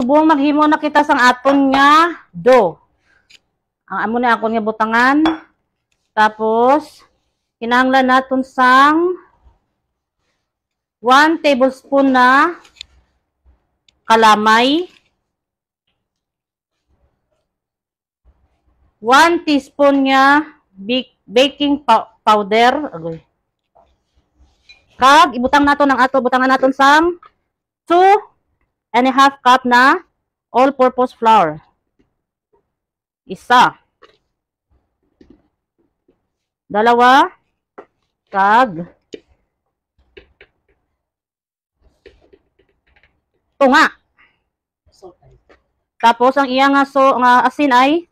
Subong maghimo na kita sang aton nga do. Ang amo na akon nga butangan. Tapos kinahanglan naton sang 1 tablespoon na kalamay. 1 teaspoon nga baking powder. Agoy. Kag ibutang naton ang ato butangan naton sang 2.5 cup na all-purpose flour. Isa. Dalawa. Kag tunga. Tapos ang iya nga asin ay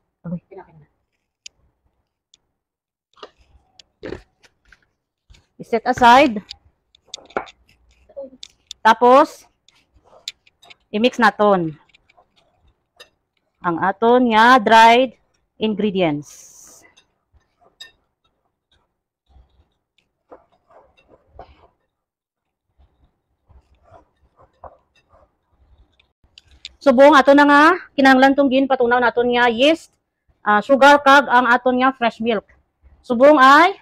set aside. Tapos i-mix naton ang aton nga dried ingredients. Subong ato na nga kinahanglan tong ginpatunaw naton nga yeast, sugar kag ang aton nga fresh milk. Subong ay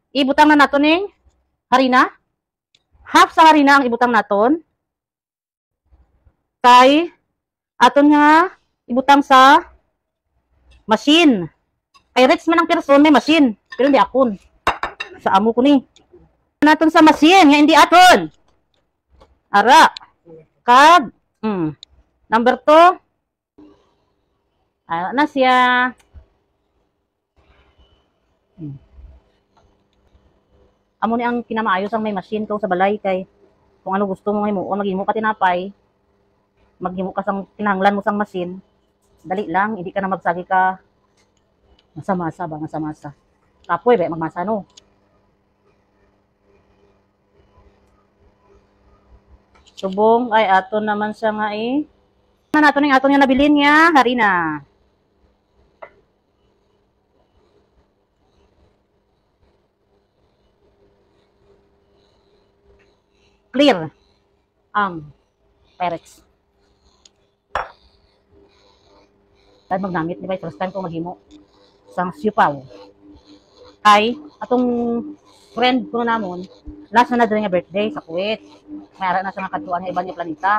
ibutang na naton ning harina. Half sa harina ang ibutang naton. Kay aton nga ibutang sa machine. Kay rich man ang person may machine, pero hindi akon. Sa amo ko ni. Naton sa machine nga hindi aton. Ara. Kag number 2. Ano na siya? Amo ni ang kinamaayos ang may machine to sa balay kay kung ano gusto mo himuon maghimo ka tinapay, maghimo ka sang kinahanglan mo sang machine. Dali lang, hindi ka na magsagi ka masa-masa ba, masa-masa. Kapoy ba magmasa no. Subong ay aton naman siya nga na nato ning aton nga nabilin nga harina. Clear ang Pyrex. Dahil magnamit, di ba? First time ko maghimo sang siupaw. Ay, atong friend ko namon, last na doon nga birthday sa Kuwait. Mayara na siya nga kadtuan nga iba niya planeta.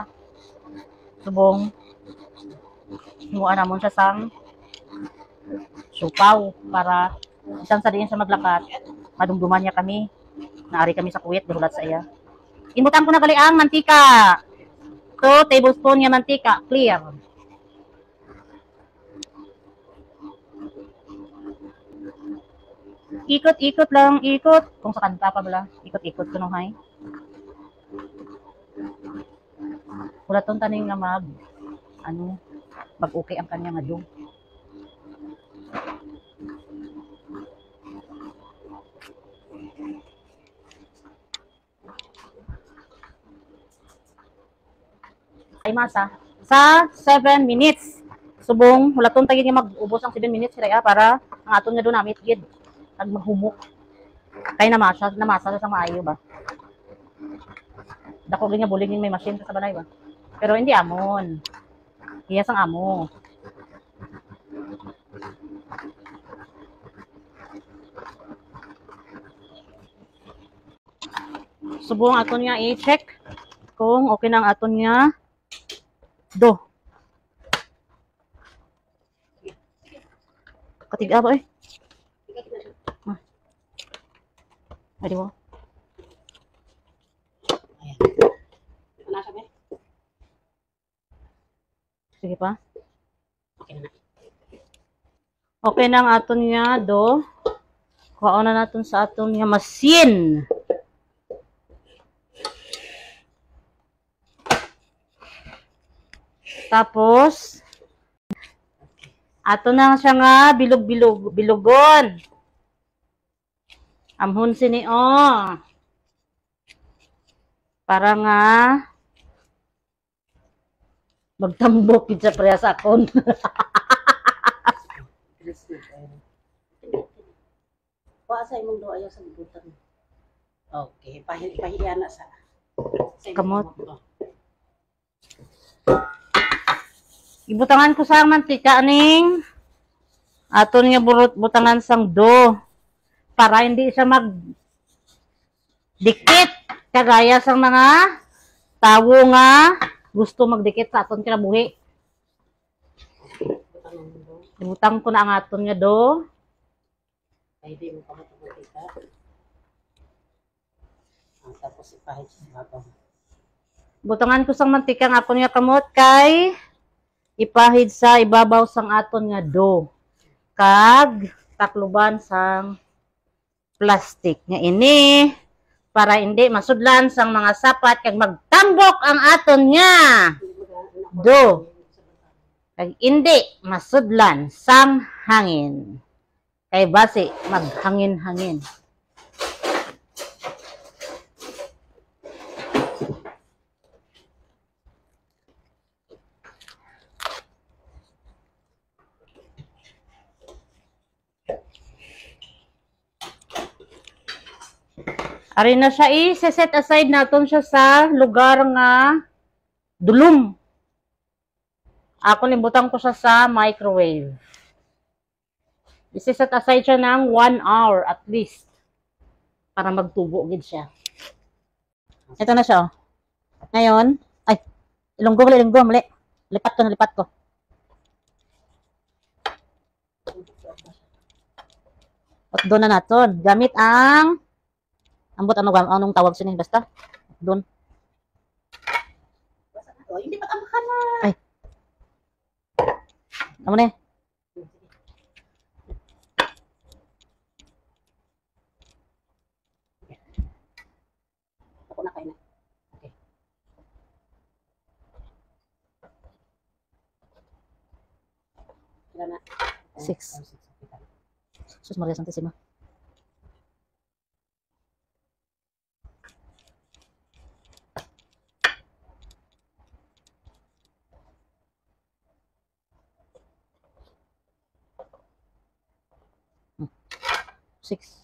Subong, himuan namon siya sang siupaw para isang sa diin sa maglakat, madumduman niya kami. Naari kami sa Kuwait, dahulat sa iya. Imbutang ko na gali ang mantika. 2 tablespoon nga mantika, clear. Ikot-ikot lang, ikot. Kung sa kanta pa bala, ikot-ikot ko nung hay. Wala tong taning nga mag-okay ang kanya nga doon. Ay masa sa 7 minutes. Subong wala tong tagin nga mag-ubos ang 7 minutes sila para ang aton nga dunamit gid ag maghumok. Kay namasa sa maayo ba. Dako gid nga bulig may machine sa balay ba. Pero hindi amon. Iya sang amo. Subong aton nga i-check kung okay nang aton nga do. Katiga ba eh? Ay, di ba? Ayan. Nasa ba? Sige pa. Okay na. Okay na ang aton nga do. Kuhaon na natin sa aton nga machine. Tapos, ato na siya nga bilugon. Amhon sini para nga magtambok gid sa presa akon. Wa sa imong do ayaw sa gibutan. Okay, pahiya na sa kamot. Ibutangan ko sa mantika ning aton nga butangan sang do para hindi siya magdikit kagaya sang mga tawo nga gusto magdikit sa aton kinabuhi. Butang ng mundo. Ibutang ko na ang aton nga do. Ay, di mo pa matulog tapos ipahid sa babaw. Butangan ko sang mantika nga aton nga kamot kay ipahid sa ibabaw sang aton nga do. Kag takluban sang plastic nga ini para hindi masudlan sang mga sapat kag magtambok ang aton nga do. Kag hindi masudlan sang hangin. Kay base maghangin-hangin. Ari na siya i-set aside naton siya sa lugar nga dulom. Ako limbutang ko siya sa microwave. I-set aside siya ng 1 hour at least para magtubo gid siya. Ito na siya. Ngayon, ay, ilunggo muli. Lipat ko. At doon na naton. Gamit ang ambot anong tawag sini basta doon. Oh, hindi pa tamakan na. Ay. Amo na. Ako na kayo na. Okay. Kailan na? 6. Sus Maria Santissima. Six.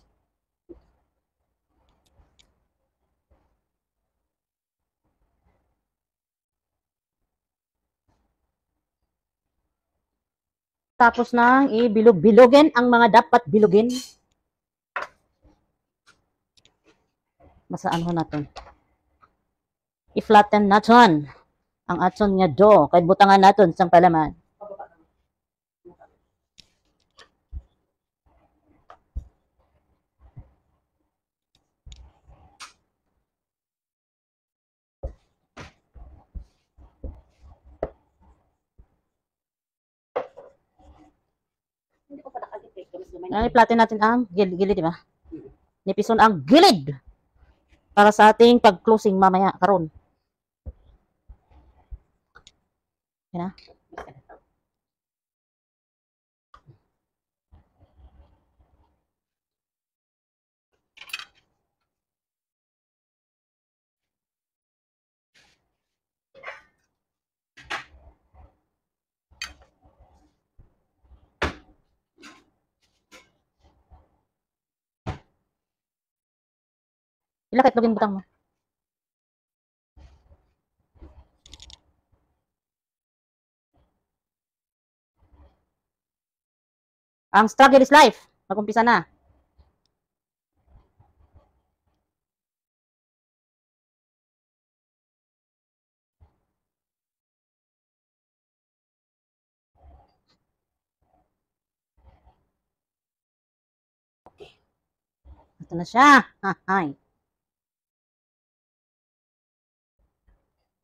Tapos na ibilog-bilogin ang mga dapat bilugin. Masaan ho natin. I-flatten natin ang aton nga do. Kaya butangan natin sang palaman. Hindi ko pa nakagipit. I-flatten natin ang gilid, di ba? Nipison ang gilid para sa ating pag-closing mamaya karon. Yan na. Ilakit login butang mo. Ang struggle is life. Mag-umpisa na. Ito na siya. Hi.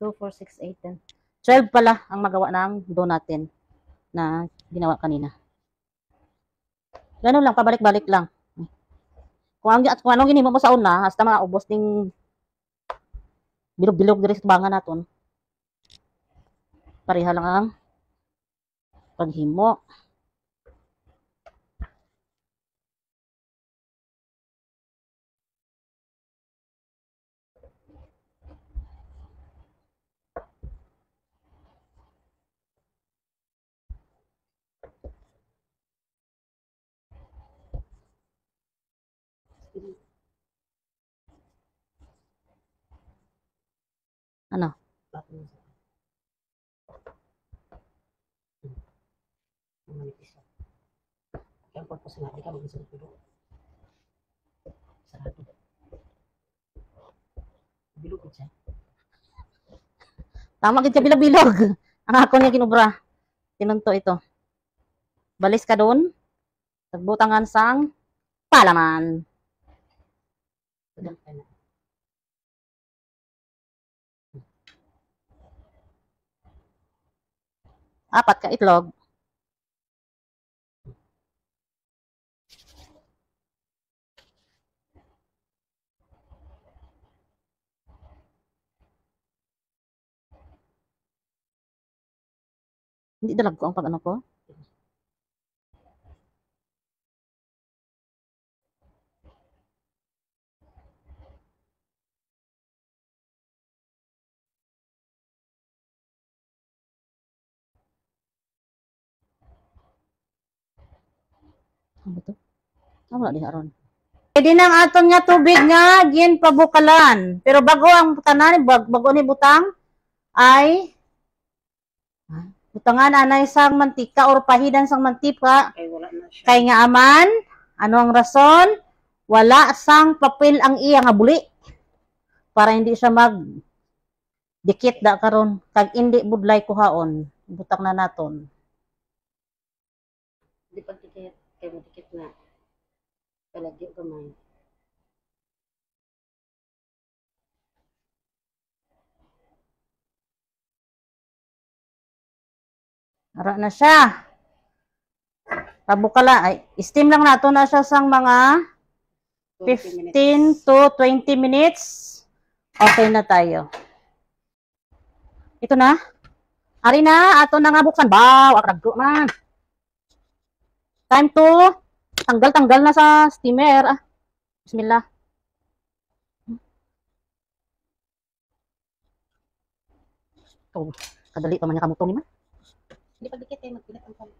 2, 4, 6, 8, 10. 12 pala ang magawa ng do natin na ginawa kanina. Ganun lang, pabalik-balik lang. Kung anong ginimo mo sa una, hasta maubos ding bilog-bilog diri sa tubangan naton. Pareha lang ang paghimo. Ano? Ang manipis lang. Kaya ang purpose na, di ka mag-isang tulo. Sarado. Bilog siya. Tama gid ka bilog-bilog. Ang ako niya kinubra. Tinunto ito. Balis ka doon. Tagbutangan sang palaman. Tudang ka na. Apat ka itlog. Hindi dalag ko ang pag-ano ko. Ano to? Wala di aron. Pwede nang aton nga tubig nga gin pabukalan. Pero bago ang tanan bago ni butang ay butangan anay sang mantika or pahidan sang mantika Ay, wala na siya. kay nga aman ano ang rason wala sang papel ang iya nga buli para hindi siya mag dikit da karon kag hindi budlay kuhaon butak na naton. Di pagtikit. Kaya matikit na. Kalagyo gamay. Ara na siya. Pabukala ay steam lang nato na siya sang mga 20 minutes. 15 to 20 minutes. Okay na tayo. Ito na. Ari na, ato na nga buksan. Baw, akaragdo man. Time to tanggal-tanggal na sa steamer. Ah, bismillah. Oh, kadali pa man niya kamutong ni man. Di pagdikit eh, magpilat ang pala.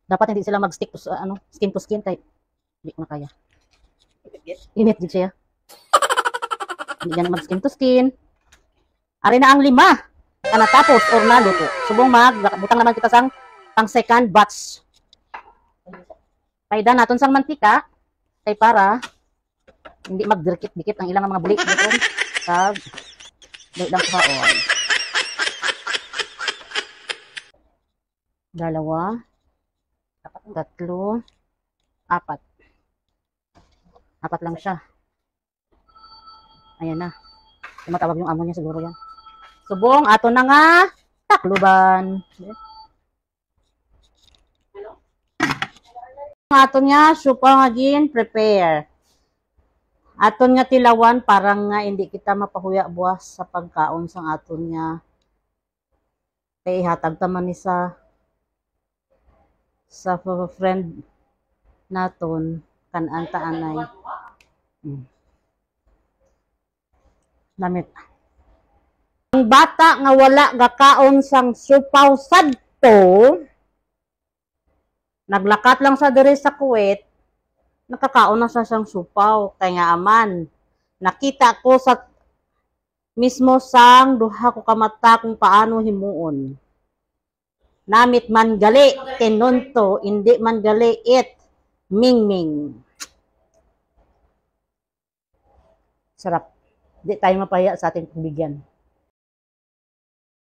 Dapat hindi sila mag-stick to skin to skin kay hindi ko na kaya. Pagdikit. Init din siya. Hindi yan mag-skin to skin. Ari na ang 5. Natapos or naluto. Subong butang naman kita sang pang second batch. Kayda naton sang mantika kay para hindi magdikit-dikit ang ilang mga buli dito. Kag dahil lang kaon. 2, 3, 4. 4 lang siya. Ayan na. Tumatawag yung amo niya siguro yan. Subong, ato na nga takluban. Ato niya, supa nga gin, prepare. Aton nga tilawan, parang nga hindi kita mapahuya buwas sa pagkaon sang aton niya. Kaya ihatag taman ni sa friend naton, kananta anay. Namit. Ang bata nga wala gakaon sang supaw sadto, naglakat lang sa diri sa Kuwait, nakakaon na sa siyang supaw. Kaya nga aman, nakita ko sa mismo sang duha ko kamata kung paano himuon. Namit man gali, tinunto, hindi man gali it, ming-ming. Sarap. Hindi tayo mapaya sa ating pagbigyan.